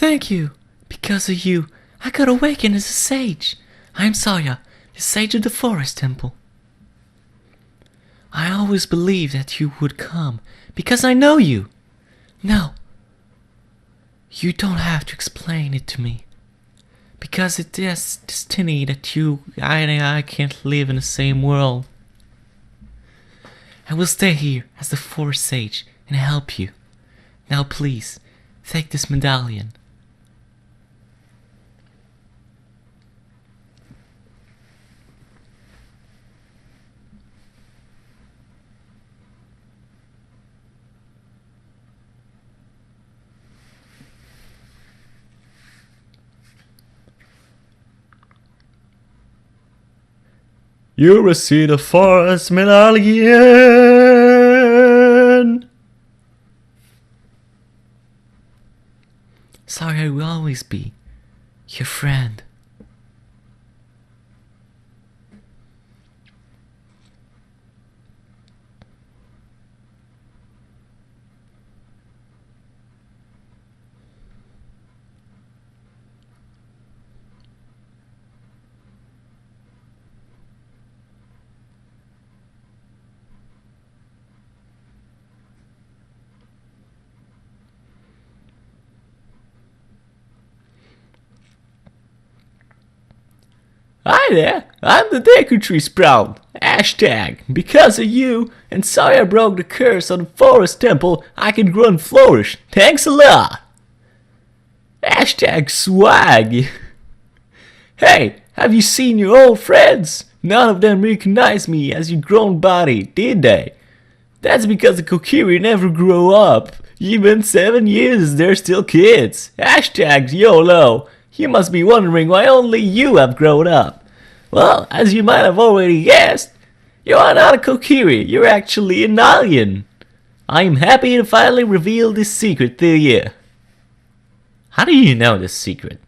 Thank you. Because of you, I got awakened as a sage. I'm Saria, the sage of the forest temple. I always believed that you would come, because I know you. No, you don't have to explain it to me. Because it is destiny that you and I can't live in the same world. I will stay here as the forest sage and help you. Now please, take this medallion. You receive the forest medallion. Sorry, I will always be your friend. Hi there, I'm the deku tree sprout. Hashtag, because of you and sorry I broke the curse on the forest temple, I can grow and flourish. Thanks a lot. Hashtag swag. Hey, have you seen your old friends? None of them recognized me as your grown body, did they? That's because the Kokiri never grow up. Even 7 years, they're still kids. Hashtag YOLO. You must be wondering why only you have grown up. Well, as you might have already guessed, you are not a Kokiri, you're actually an alien. I am happy to finally reveal this secret to you. How do you know this secret?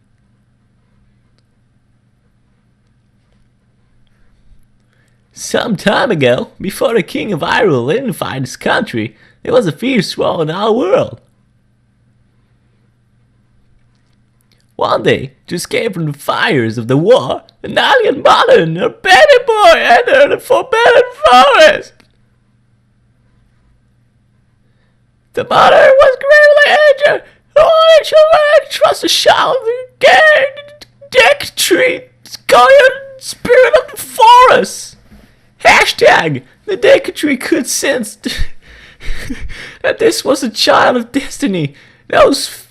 Some time ago, before the king of Hyrule unified his country, there was a fierce war in our world. One day, to escape from the fires of the war, an alien mother and her baby boy entered the forbidden forest. The mother was gravely injured. Only children trust the child the deck tree, guardian spirit of the forest. Hashtag, the deck tree could sense that this was a child of destiny that was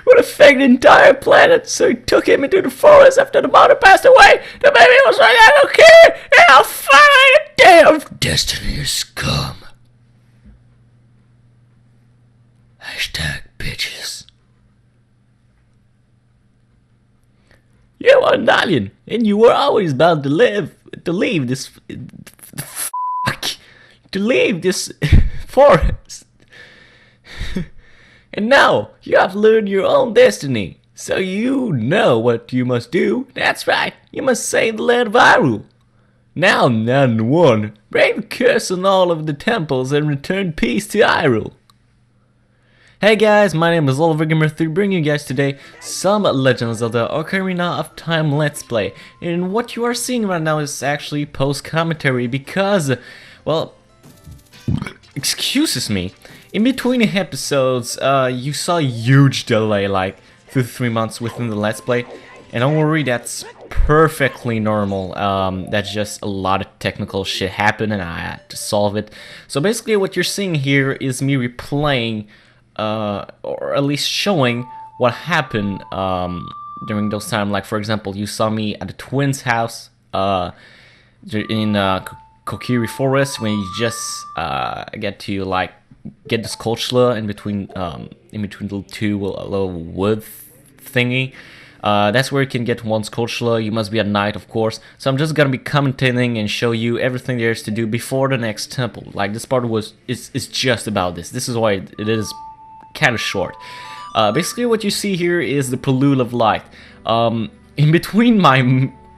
would affect the entire planet, so he took him into the forest after the mother passed away. The baby was like, I don't care, and I'll finally the day of destiny has come. Hashtag bitches. You are an alien, and you were always bound to leave this forest. And now, you have learned your own destiny, so you know what you must do. That's right, you must save the land of Hyrule. Now, none one, break the curse on all of the temples and return peace to Hyrule. Hey guys, my name is Oliver Gamer 3, bringing you guys today some Legend of Zelda Ocarina of Time Let's Play. And what you are seeing right now is actually post-commentary because, well, excuses me. In between the episodes, you saw a huge delay, like 2 to 3 months within the Let's Play. And don't worry, that's perfectly normal. That's just a lot of technical shit happened and I had to solve it. So basically what you're seeing here is me replaying, or at least showing what happened during those times. Like for example, you saw me at the twins' house in Kokiri Forest when you just get to like get the Skulltula in between the two little wood thingy. That's where you can get one Skulltula. You must be a knight, of course. So I'm just gonna be commentating and show you everything there is to do before the next temple. Like this part is just about this. This is why it is kind of short. Basically, what you see here is the Prelude of Light. In between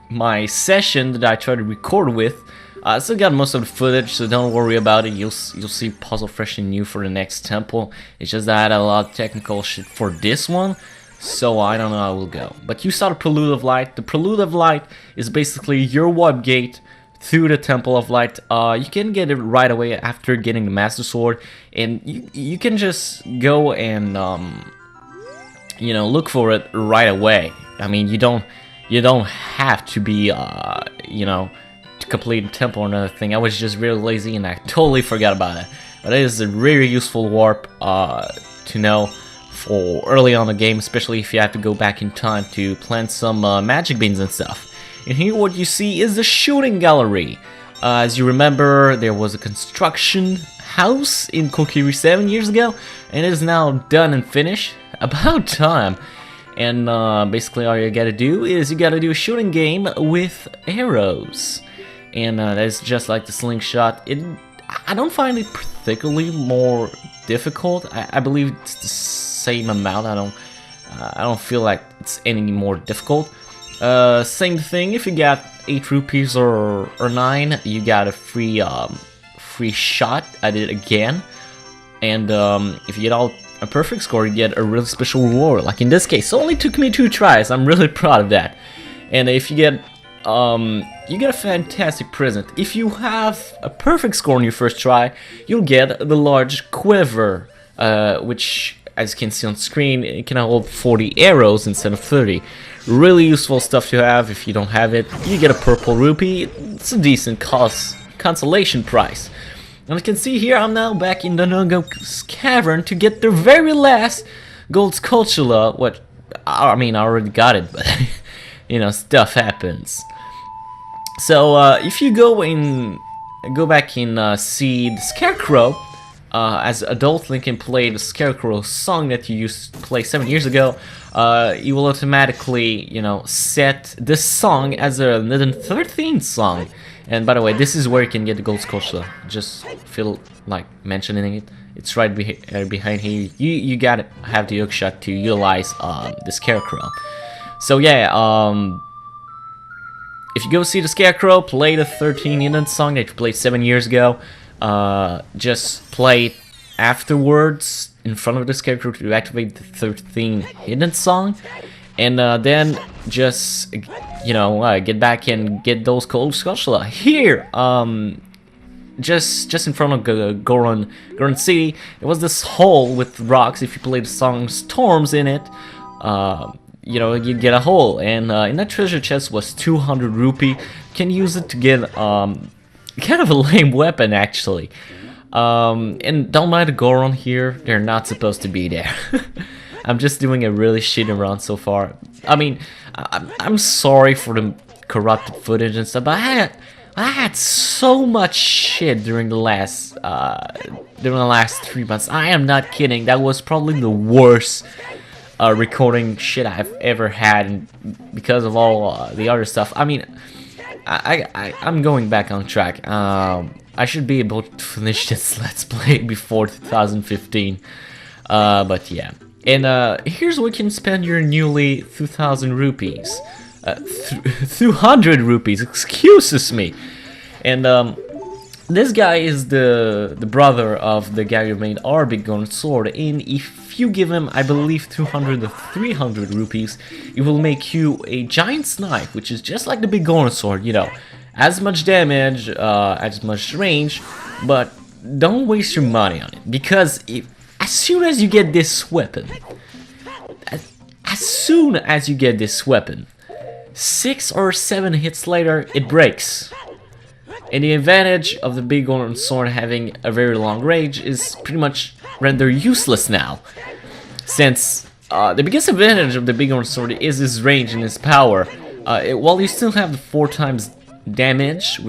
my session that I tried to record with, I still got most of the footage, so don't worry about it. You'll see puzzle fresh and new for the next temple. It's just that I had a lot of technical shit for this one, so I don't know how it will go. But you saw the Prelude of Light. The Prelude of Light is basically your warp gate through the Temple of Light. You can get it right away after getting the Master Sword, and you can just go and you know, look for it right away. I mean, you don't have to be you know, to complete the temple or another thing. I was just really lazy and I totally forgot about it. But it is a really useful warp to know for early on the game, especially if you have to go back in time to plant some magic beans and stuff. And here what you see is the shooting gallery. As you remember, there was a construction house in Kokiri 7 years ago, and it is now done and finished. About time. And basically all you gotta do is you gotta do a shooting game with arrows. And that's just like the slingshot. I don't find it particularly more difficult. I believe it's the same amount. I don't feel like it's any more difficult. Same thing, if you got 8 rupees or 9, you got a free shot at it again. And if you get a perfect score, you get a really special reward. Like in this case, it only took me 2 tries. I'm really proud of that. And if you get a fantastic present. If you have a perfect score on your first try, you'll get the large quiver, which, as you can see on screen, it can hold 40 arrows instead of 30. Really useful stuff to have. If you don't have it, you get a purple rupee. It's a decent consolation price. And you can see here, I'm now back in the Nogo's Cavern to get the very last gold sculpture. What? I mean, I already got it, but you know, stuff happens. So if you go back and see the Scarecrow, as adult Link can play the Scarecrow song that you used to play 7 years ago, you will automatically, you know, set this song as a 13th song. And by the way, this is where you can get the gold sculpture. Just feel like mentioning it. It's right behind here. You gotta have the hookshot to utilize the Scarecrow. So yeah, if you go see the Scarecrow, play the 13 Hidden song that you played 7 years ago. Just play it afterwards in front of the Scarecrow to activate the 13 Hidden song, and then just, you know, get back and get those gold sculpture here. Just in front of Goron City, there was this hole with rocks. If you play the song Storms in it, you know, you get a hole, and in that treasure chest was 200 rupee. You can use it to get kind of a lame weapon, actually. And don't mind the Goron here, they're not supposed to be there. I'm just doing a really shitty run so far. I mean, I'm sorry for the corrupted footage and stuff, but I had so much shit during the last 3 months. I am not kidding. That was probably the worst recording shit I've ever had, because of all the other stuff. I mean, I'm going back on track. I should be able to finish this Let's Play before 2015. But yeah. And here's where you can spend your newly 2,000 rupees. 200 rupees, excuses me. And this guy is the brother of the guy who made our big golden sword. And if you give him, I believe, 200 or 300 rupees, it will make you a giant knife, which is just like the big golden sword, you know. As much damage, as much range, but don't waste your money on it, because as soon as you get this weapon, 6 or 7 hits later, it breaks. And the advantage of the big golden sword having a very long range is pretty much rendered useless now, since the biggest advantage of the big golden sword is its range and its power. While you still have the 4 times damage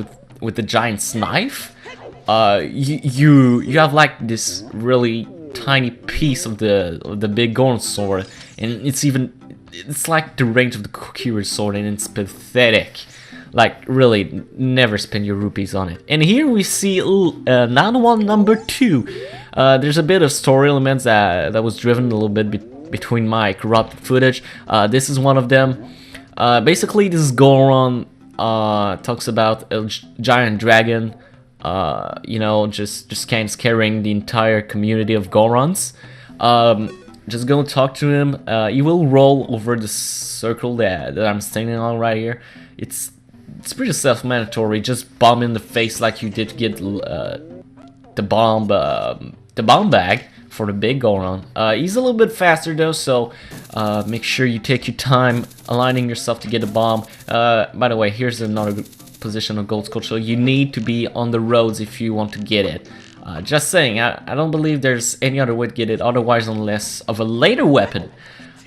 with the giant's knife, you have like this really tiny piece of the big golden sword, and it's like the range of the Kokiri sword, and it's pathetic. Like, really, never spend your rupees on it. And here we see Nanwan number 2. There's a bit of story elements that was driven a little bit between my corrupted footage. This is one of them. Basically, this Goron talks about a giant dragon, you know, just kind of carrying the entire community of Gorons. Just go talk to him. You will roll over the circle that I'm standing on right here. It's pretty self-mandatory. Just bomb in the face like you did to get the bomb bag for the big Goron. He's a little bit faster though, so make sure you take your time aligning yourself to get the bomb. By the way, here's another position of gold skull. So you need to be on the roads if you want to get it. Just saying, I don't believe there's any other way to get it otherwise unless of a later weapon.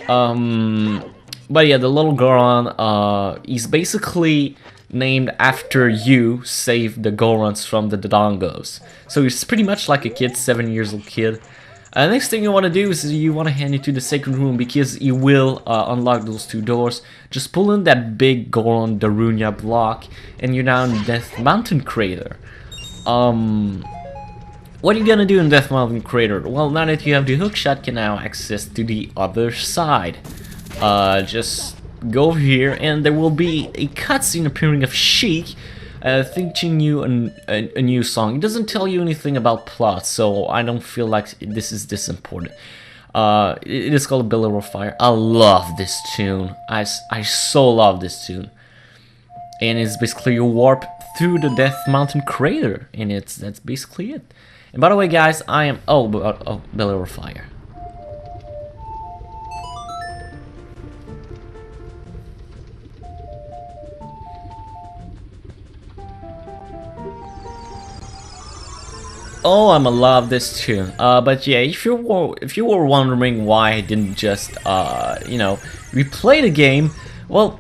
But yeah, the little Goron, he's basically named after you saved the Gorons from the Dodongos. So he's pretty much like a kid, 7 years old kid. Next thing you want to do is you want to hand it to the sacred room because you will unlock those two doors. Just pull in that big Goron Darunia block and you're now in Death Mountain Crater. What are you gonna do in Death Mountain Crater? Well, now that you have the hookshot, you can now access to the other side. Just go over here and there will be a cutscene appearing of Sheik teaching you a new song. It doesn't tell you anything about plot, so I don't feel like this is this important. It is called Billow of Fire. I love this tune. I so love this tune. And it's basically a warp through the Death Mountain Crater, and that's basically it. And by the way, guys, I am Billow of Fire. Oh, I'ma love this tune. But yeah, if you were wondering why I didn't just you know, replay the game, well,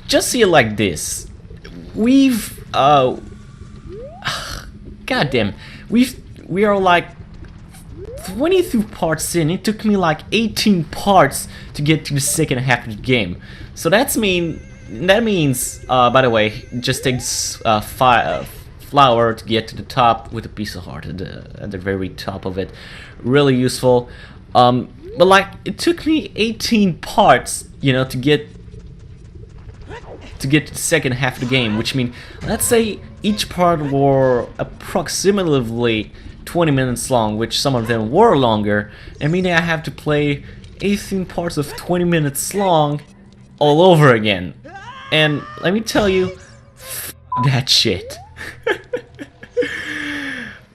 just see it like this. We've goddamn, we are like 22 parts in. It took me like 18 parts to get to the second half of the game. So that means by the way, just takes flower to get to the top with a piece of heart at the very top of it. Really useful. But like it took me 18 parts, you know, to get to the second half of the game, which means let's say each part were approximately 20 minutes long, which some of them were longer. I mean, I have to play 18 parts of 20 minutes long all over again. And let me tell you, that shit.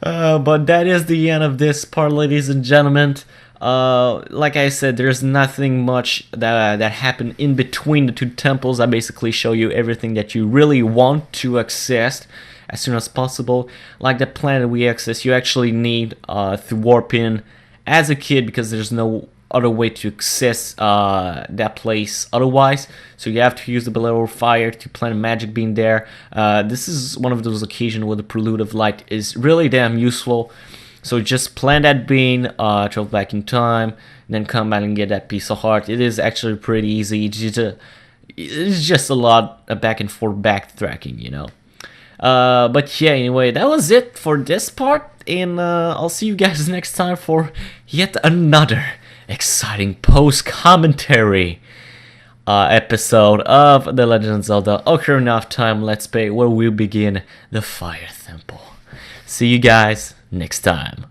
But that is the end of this part, ladies and gentlemen. Like I said, there's nothing much that happened in between the two temples. I basically show you everything that you really want to access as soon as possible. Like the planet we access, you actually need to warp in as a kid because there's no other way to access that place otherwise. So you have to use the Billow of Fire to plant a magic beam there. This is one of those occasions where the Prelude of Light is really damn useful. So just plant that beam, travel back in time, then come back and get that piece of heart. It is actually pretty easy. It's just a lot of back and forth backtracking, you know. But yeah, anyway, that was it for this part, and I'll see you guys next time for yet another exciting post-commentary episode of The Legend of Zelda Ocarina of Time Let's Play, where we begin the Fire Temple. See you guys next time.